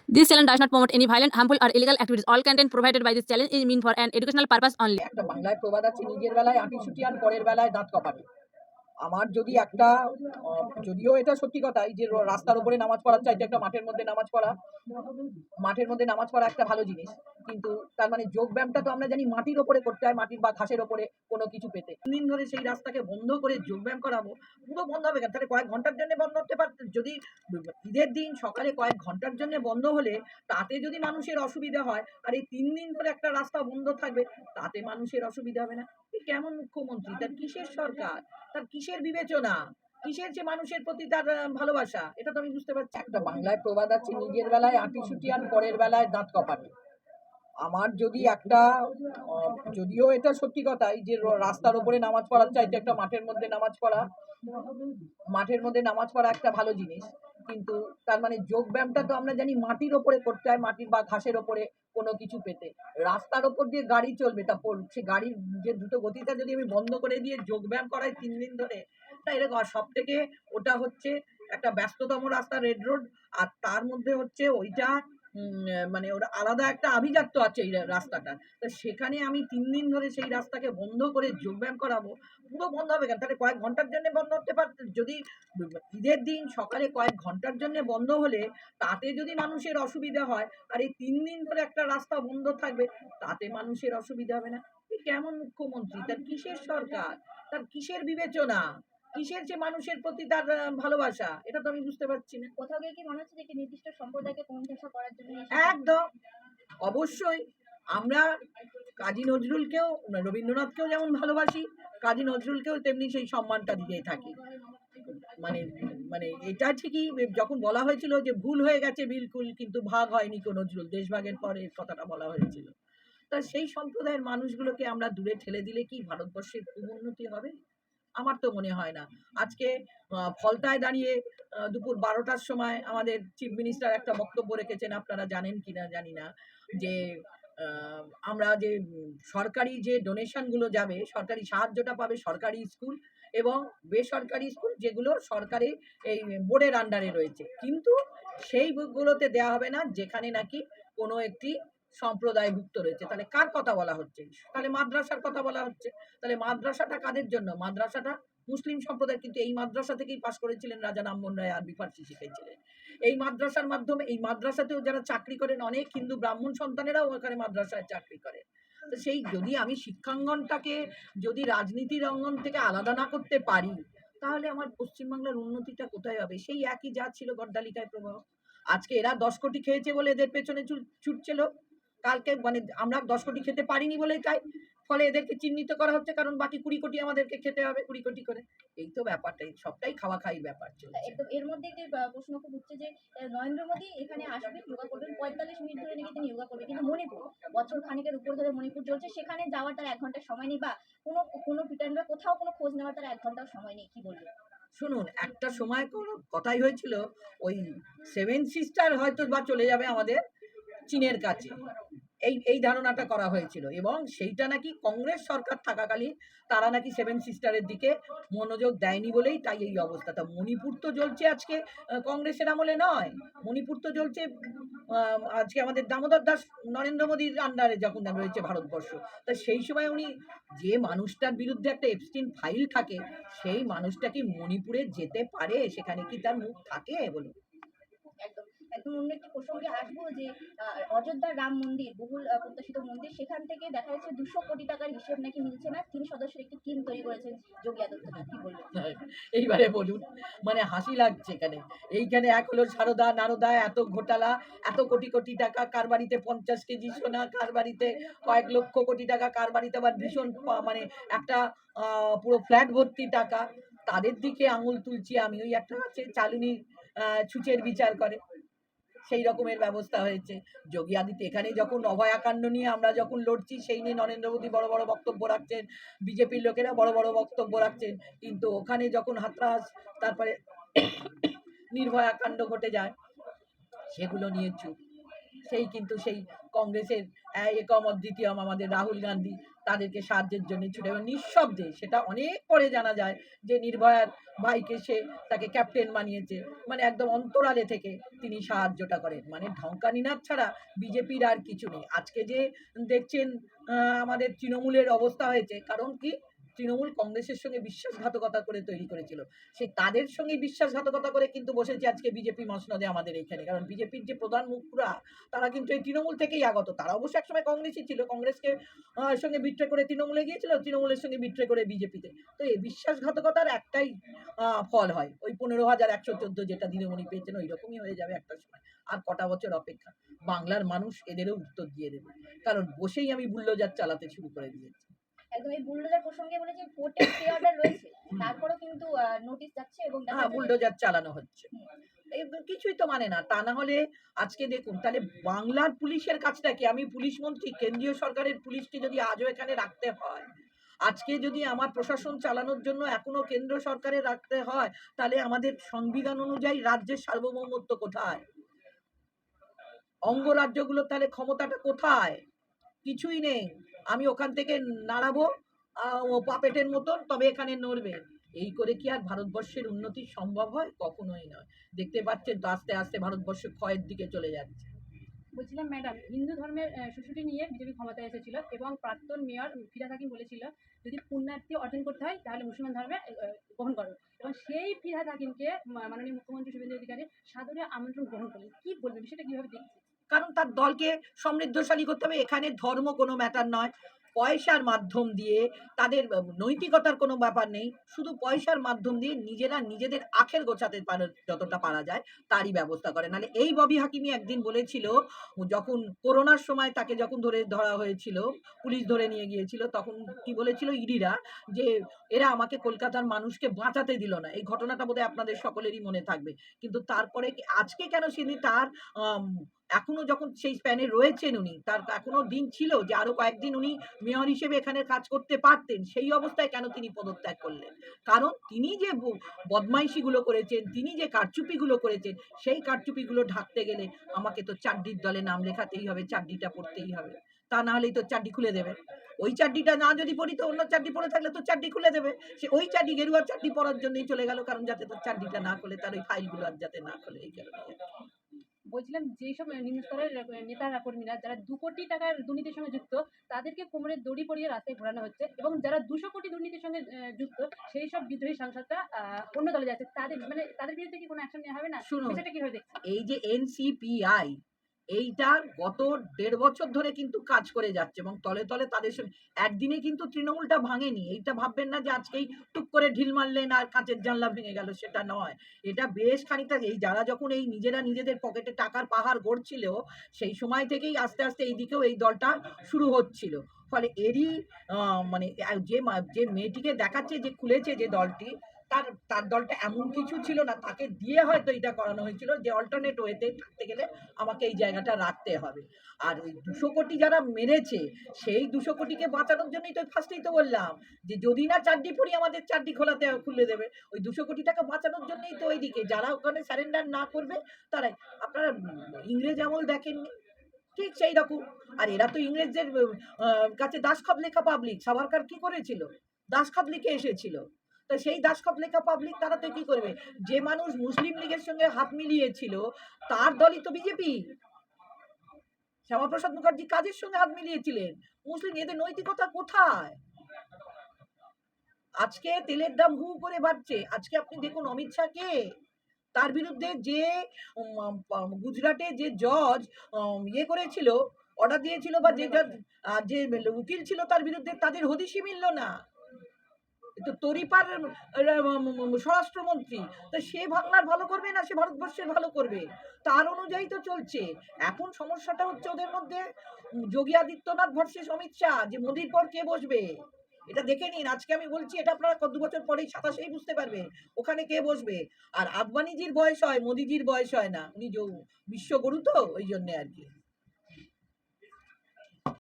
This channel does not promote any violent, harmful, or illegal activities. All content provided by this channel is meant for an educational purpose only. একটা বাংলায় প্রবাদ আছে, নিজের বেলায় আঁটিছুটি আর পরের বেলায় দাঁত কপাটি। আমার যদি একটা যদিও এটা সত্যি কথাই যে রাস্তার উপরে নামাজ পড়ার চাইতে একটা মাঠের মধ্যে নামাজ পড়া একটা ভালো জিনিস। কিন্তু তার মানে যোগ ব্যায়ামটা তো আমরা জানি মাটির ওপরে করতে হয়, মাটির বা ঘাসের ওপরে কোনো কিছু পেতে। 3 দিন ধরে সেই রাস্তাকে বন্ধ করে যোগ ব্যায়াম করাবো, পুরো বন্ধ হবে কেন? তাহলে কয়েক ঘন্টার জন্য বন্ধ হতে পারত। যদি ঈদের দিন সকালে কয়েক ঘন্টার জন্য বন্ধ হলে তাতে যদি মানুষের অসুবিধা হয়, আর এই 3 দিন ধরে একটা রাস্তা বন্ধ থাকবে তাতে মানুষের অসুবিধা হবে না? এ কেমন মুখ্যমন্ত্রী? তার কিসের সরকার? তার কিসের বিবেচনা? কিসের যে মানুষের প্রতি তার ভালোবাসা? এটা তো আমি বুঝতে পারছি। একটা বাংলায় প্রবাদ আছে, নিজের বেলায় আঁটিছুটি আর পরের বেলায় দাঁত কপাটি। আমার যদি একটা যদিও এটা সত্যি কথাই যে রাস্তার উপরে নামাজ পড়ার চাইতে একটা মাঠের মধ্যে নামাজ পড়া একটা ভালো জিনিস। কিন্তু তার মানে যোগ ব্যায়ামটা তো আমরা জানি মাটির ওপরে করতে হয়, মাটির বা ঘাসের ওপরে কোনো কিছু পেতে। রাস্তার ওপর দিয়ে গাড়ি চলবে, তা সে গাড়ির যে দ্রুত গতিটা যদি আমি বন্ধ করে দিয়ে যোগ ব্যায়াম করাই 3 দিন ধরে, তা এরকম। আর সবথেকে ওটা হচ্ছে একটা ব্যস্ততম রাস্তা, রেড রোড। আর তার মধ্যে হচ্ছে ওইটা মানে ওর আলাদা একটা আভিজাত্য আছে এই রাস্তাটা। তো সেখানে আমি 3 দিন ধরে সেই রাস্তাকে বন্ধ করে যোগব্যায়াম করাবো, পুরো বন্ধ হবে কেন? তাহলে কয়েক ঘন্টার জন্য বন্ধ হতে পারত। যদি ঈদের দিন সকালে কয়েক ঘন্টার জন্য বন্ধ হলে তাতে যদি মানুষের অসুবিধা হয়, আর এই 3 দিন ধরে একটা রাস্তা বন্ধ থাকবে তাতে মানুষের অসুবিধা হবে না? এ কেমন মুখ্যমন্ত্রী? তার কিসের সরকার? তার কিসের বিবেচনা? কিসের যে মানুষের প্রতি তার ভালোবাসা? এটা তো আমি বুঝতে পারছি না। কোথাও গিয়ে কি মনে হচ্ছে যে একটি নির্দিষ্ট সম্প্রদায়কে কোণঠাসা করার জন্য একদম, অবশ্যই। আমরা কাজী নজরুলকেও, রবীন্দ্রনাথকেও যেমন ভালোবাসি, কাজী নজরুলকেও তেমনি সেই সম্মানটা দিয়ে থাকি। মানে মানে এটা ঠিকই, যখন বলা হয়েছিল যে ভুল হয়ে গেছে বিলকুল, কিন্তু ভাগ হয়নি কো নজরুল, দেশভাগের পরে এর কথাটা বলা হয়েছিল। তা সেই সম্প্রদায়ের মানুষগুলোকে আমরা দূরে ঠেলে দিলে কি ভারতবর্ষের খুব উন্নতি হবে? আমার তো মনে হয় না। আজকে ফলতায় দাঁড়িয়ে দুপুর ১২টার সময় আমাদের চিফ মিনিস্টার একটা বক্তব্য রেখেছেন, আপনারা জানেন কিনা জানি না। যে আ আমরা যে সরকারি যে ডোনেশন গুলো যাবে, সরকারি সাহায্যটা পাবে সরকারি স্কুল এবং বেসরকারি স্কুল, যেগুলো সরকারি এই বোর্ডের আন্ডারে রয়েছে। কিন্তু সেই গুলোতে দেয়া হবে না যেখানে নাকি কোনো একটি সম্প্রদায়ভুক্ত রয়েছে। তাহলে কার কথা বলা হচ্ছে? তাহলে মাদ্রাসার কথা বলা হচ্ছে। তাহলে মাদ্রাসাটা কাদের জন্য? মাদ্রাসাটা মুসলিম সম্প্রদায়। কিন্তু এই মাদ্রাসা থেকেই পাশ করেছিলেন রাজা রামমোহন রায়, আরবি ফার্সি শিখেছিলেন। এই মাদ্রাসার মাধ্যমে, এই মাদ্রাসাতেও যারা চাকরি করেন, অনেক হিন্দু ব্রাহ্মণ সন্তানেরাও ওখানে মাদ্রাসায় চাকরি করেন। তো সেই যদি আমি শিক্ষাঙ্গনটাকে যদি রাজনীতির অঙ্গন থেকে আলাদা না করতে পারি, তাহলে আমার পশ্চিমবাংলার উন্নতিটা কোথায় হবে? সেই একই যা ছিল গড্ডালিকায় প্রবাহ। আজকে এরা ১০ কোটি খেয়েছে বলে এদের পেছনে ছুটছিল। কালকে মানে আমরা ১০ কোটি খেতে পারিনি বলেই তাই। ফলে এদেরকে চিহ্নিত করা হচ্ছে, কারণ বাকি ২০ কোটি আমাদেরকে খেতে হবে ২০ কোটি করে। এই তো ব্যাপারটাই, সবটাই খাওয়া-খাওয়ি ব্যাপার চলছে। একদম। এর মধ্যে একটি প্রশ্ন খুব উঠছে যে নরেন্দ্র মোদী এখানে আসবেন, যোগা করবেন, ৪৫ মিনিট ধরে নাকি তিনি যোগা করবেন। কিন্তু মণিপুর, বছর খানেকের উপর ধরে মণিপুর চলছে, সেখানে যাওয়ার তার ১ ঘন্টা সময় নেই, বা কোনো পিটান বা কোথাও কোনো খোঁজ নেওয়ার তার ১ ঘন্টাও সময় নেই। কি বলবেন? শুনুন, একটা সময় কোনো কথাই হয়েছিল ওই 7 সিস্টার হয়তো বা চলে যাবে আমাদের চীনের কাছে। এই ধারণাটা করা হয়েছিল এবং সেইটা নাকি কংগ্রেস সরকার থাকাকালীন তারা নাকি 7 সিস্টারের দিকে মনোযোগ দেয়নি বলেই তাই এই অবস্থা। তা মণিপুর তো জ্বলছে আজকে কংগ্রেসের আমলে নয়। মণিপুর তো জ্বলছে আজকে আমাদের দামোদর দাস নরেন্দ্র মোদীর আন্ডারে যখন রয়েছে ভারতবর্ষ। তা সেই সময় উনি, যে মানুষটার বিরুদ্ধে একটা এপস্টিন ফাইল থাকে, সেই মানুষটা কি মণিপুরে যেতে পারে? সেখানে কি তার মুখ থাকে বলুন? একদম। একদম অন্য একটি প্রসঙ্গে আসবো যে আ অযোধ্যার রাম মন্দির, বহুল প্রত্যাশিত মন্দির, সেখান থেকে দেখা যাচ্ছে ২০০ কোটি টাকার হিসেব নাকি মিলছে না। ৩ সদস্যের একটি টিম তৈরি করেছেন যোগী আদিত্যনাথ। কি বলবেন? এইবারে বলুন, মানে হাসি লাগছে এখানে। এইখানে এক হলো সারদা, নারদা, এত ঘোটালা, এত কোটি, কোটি টাকা, কার বাড়িতে ৫০ কেজি সোনা, কার বাড়িতে কয়েক লক্ষ কোটি টাকা, কার বাড়িতে আবার ভীষণ মানে একটা আ পুরো ফ্ল্যাট ভর্তি টাকা। তাদের দিকে আঙুল তুলছি আমি। ওই একটা আছে চালুনি ছুঁচের বিচার করে। সেই রকমের ব্যবস্থা হয়েছে। যোগী আদিত্য এখানে যখন অভয়াকাণ্ড নিয়ে আমরা যখন লড়ছি, সেই নিয়ে নরেন্দ্র মোদী বড়, বড় বক্তব্য রাখছেন। বিজেপির লোকেরা বড়, বড় বক্তব্য রাখছেন। কিন্তু ওখানে যখন হাতরাস, তারপরে নির্ভয়া কাণ্ড ঘটে যায়, সেগুলো নিয়ে চুপ। সেই কিন্তু সেই কংগ্রেসের একম অদ্বিতীয়ম আমাদের রাহুল গান্ধী, তাদেরকে সাহায্যের জন্য ছুটে, এবং নিঃশব্দে, সেটা অনেক পরে জানা যায় যে নির্ভয়ার ভাইকে সে তাকে ক্যাপ্টেন বানিয়েছে, মানে একদম অন্তরালে থেকে তিনি সাহায্যটা করেন। মানে ঢঙ্কা নিনাদ ছাড়া বিজেপির আর কিছু নেই। আজকে যে দেখছেন আমাদের তৃণমূলের অবস্থা হয়েছে, কারণ কি, তৃণমূল কংগ্রেসের সঙ্গে বিশ্বাসঘাতকতা করে তৈরি করেছিল, সেই তাদের সঙ্গে বিশ্বাসঘাতকতা করে কিন্তু বসেছে আজকে বিজেপি মসনদে আমাদের এখানে। কারণ বিজেপির যে প্রধান মুখরা, তারা কিন্তু এই তৃণমূল থেকেই আগত। তারা অবশ্য একসময় কংগ্রেসই ছিল, কংগ্রেসকে সঙ্গে বিট্রে করে তৃণমূলে গিয়েছিল, তৃণমূলের সঙ্গে বিট্রে করে বিজেপিতে। তো এই বিশ্বাসঘাতকতার একটাই ফল হয়, ওই 15,114 যেটা দিদিমণি পেয়েছেন, ওই রকমই হয়ে যাবে একটা সময়। আর কটা বছর অপেক্ষা, বাংলার মানুষ এদেরও উত্তর দিয়ে দেবে, কারণ বসেই আমি বুল্ডোজার চালাতে শুরু করে দিয়েছি। একদম এই বুলডোজার প্রসঙ্গে বলে যে কোর্টে স্টে অর্ডার রয়েছে, তারপরেও কিন্তু নোটিশ যাচ্ছে এবং দেখা হ্যাঁ, যাচ্ছে যে বুলডোজার চালানো হচ্ছে। এই কিছুই তো মানে না। তা না হলে আজকে দেখুন, তাহলে বাংলার পুলিশের কাজটা কি? আমি পুলিশ মন্ত্রী, কেন্দ্রীয় সরকারের পুলিশকে যদি আজও এখানে রাখতে হয়, আজকে যদি আমার প্রশাসন চালানোর জন্য এখনো কেন্দ্র সরকারের রাখতে হয়, তাহলে আমাদের সংবিধান অনুযায়ী রাজ্যের সার্বভৌমত্ব কোথায়? অঙ্গরাজ্যগুলোর তাহলে ক্ষমতাটা কোথায়? কিছুই নেই। আমি ওখান থেকে নাড়াবো ও পাপেটের মতন, তবে এখানে নড়বে। এই করে কি আর ভারতবর্ষের উন্নতি সম্ভব হয়? কখনোই নয়। দেখতে পাচ্ছেন তো আস্তে আস্তে ভারতবর্ষ ক্ষয়ের দিকে চলে যাচ্ছে। বলছিলাম ম্যাডাম, হিন্দু ধর্মের শিশুটি নিয়ে বিজেপি ক্ষমতায় এসেছিল এবং প্রাক্তন মেয়র ফিরহাদ হাকিম বলেছিল যদি পুণ্যার্থী অর্জন করতে হয় তাহলে মুসলমান ধর্মে গ্রহণ করো, এবং সেই ফিরহাদ হাকিমকে মাননীয় মুখ্যমন্ত্রী শুভেন্দু অধিকারী সাদরে আমন্ত্রণ গ্রহণ করলেন। কি বলবেন, বিষয়টা কিভাবে দেখছেন? কারণ তার দলকে সমৃদ্ধশালী করতে হবে। এখানে ধর্ম কোনো ম্যাটার নয়। পয়সার মাধ্যম দিয়ে তাদের নৈতিকতার কোনো ব্যাপার নেই। শুধু পয়সার মাধ্যম দিয়ে নিজেরা নিজেদের আখের গোছাতে পারে, যতটা পারা যায় তারই ব্যবস্থা করে। নাহলে এই ববি হাকিমই একদিন বলেছিল, যখন করোনার সময় তাকে যখন ধরা হয়েছিল, পুলিশ ধরে নিয়ে গিয়েছিল, তখন কি বলেছিল ইডিরা, যে এরা আমাকে কলকাতার মানুষকে বাঁচাতে দিল না। এই ঘটনাটা বোধহয় আপনাদের সকলেরই মনে থাকবে। কিন্তু তারপরে আজকে কেন তিনি তার আম এখনো যখন সেই স্প্যানে রয়েছেন উনি, তার এখনো দিন ছিল যে আরো কয়েকদিন উনি মেয়র হিসেবে এখানে কাজ করতে পারতেন, সেই অবস্থায় কেন তিনি পদত্যাগ করলেন? কারণ তিনি যে বদমাইশিগুলো করেছেন, তিনি যে কারচুপিগুলো করেছেন, সেই কারচুপিগুলো ঢাকতে গেলে আমাকে তো চাড্ডির দলে নাম লেখাতেই হবে, চাড্ডিটা পড়তেই হবে। তা না হলেই তো চাড্ডি খুলে দেবে। ওই চাড্ডিটা না যদি পড়ি, তো অন্য চাড্ডি পরে থাকলে তো চাড্ডি খুলে দেবে। সে ওই চাড্ডি, গেরুয়া চাড্ডি পরার জন্যই চলে গেল, কারণ যাতে তার চাড্ডিটা না খুলে, তার ওই ফাইলগুলো আর যাতে না খুলে, এই কারণে। বলছিলাম যেসব নিম্ন স্তরের নেতারা কর্মীরা যারা 2 কোটি টাকার দুর্নীতির সঙ্গে যুক্ত, তাদেরকে কোমরে দড়ি পরিয়ে রাস্তায় ঘোরানো হচ্ছে, এবং যারা 200 কোটি দুর্নীতির সঙ্গে যুক্ত, সেই সব বিদ্রোহী সাংসদরা অন্য দলে যাচ্ছে। তাদের বিরুদ্ধে কি কোনো অ্যাকশন নেওয়া হবে না? শুনুন, বিষয়টা কিভাবে দেখছেন? এই যে এনসিপিআই, এইটা গত 1.5 বছর ধরে কিন্তু কাজ করে যাচ্ছে, এবং তলে তলে তাদের সঙ্গে একদিনে কিন্তু তৃণমূলটা ভাঙেনি। এইটা ভাববেন না যে আজকেই টুক করে ঢিল মারলেন আর কাঁচের জানলা ভেঙে গেল, সেটা নয়। এটা বেশ খানিকটা, এই যারা যখন এই নিজেরা নিজেদের পকেটে টাকার পাহাড় গড়ছিল, সেই সময় থেকেই আস্তে আস্তে এই দিকেও এই দলটা শুরু হচ্ছিল। ফলে এরই মানে যে মেয়েটিকে দেখাচ্ছে, যে খুলেছে যে দলটি, তার তার দলটা এমন কিছু ছিল না, তাকে দিয়ে হয়তো এটা করানো হয়েছিল যে অল্টারনেট ওয়েতে থাকতে গেলে আমাকে এই জায়গাটা রাখতে হবে। আর ওই 200 কোটি যারা মেরেছে, সেই 200 কোটিকে বাঁচানোর জন্যই তো ফার্স্টেই তো বললাম যে যদি না চাড্ডি পড়ি, আমাদের চাড্ডি খুলে দেবে। ওই 200 কোটি টাকা বাঁচানোর জন্যই তো ওইদিকে যারা ওখানে সারেন্ডার না করবে, তারাই। আপনারা ইংরেজ আমল দেখেননি? ঠিক সেই রকম। আর এরা তো ইংরেজদের কাছে দাসখত লেখা পাবলিক। সাভারকার কি করেছিল? দাসখত লিখে এসেছিল। তো সেই দাসখত লেখা পাবলিক তারা তো কি করবে? যে মানুষ মুসলিম লীগের সঙ্গে হাত মিলিয়েছিল, তার দলই তো বিজেপি। শ্যামাপ্রসাদ মুখার্জি কাজের সঙ্গে হাত মিলিয়েছিলেন। মুসলিম, এদের নৈতিকতা কোথায়? আজকে তেলের দাম হু করে বাড়ছে। আজকে আপনি দেখুন অমিত শাহ কে? তার বিরুদ্ধে যে গুজরাটে যে জজ ইয়ে করেছিল, অর্ডার দিয়েছিল, বা যে জজ যে উকিল ছিল তার বিরুদ্ধে, তাদের হদিশই মিলল না। তো তরিপার স্বরাষ্ট্রমন্ত্রী, তো সে বাংলার ভালো করবে না সে ভারতবর্ষের ভালো করবে? তার অনুযায়ী তো চলছে। এখন সমস্যাটা হচ্ছে ওদের মধ্যে যোগী আদিত্যনাথ ভার্সেস অমিত শাহ, যে মোদির পর কে বসবে। এটা দেখে নিন, আজকে আমি বলছি, এটা আপনারা 2 বছর পরেই 27 বুঝতে পারবেন ওখানে কে বসবে। আর আদবানিজির বয়স হয়, মোদিজির বয়স হয় না। উনি বিশ্বগুরু, তো ওই জন্য আর কি।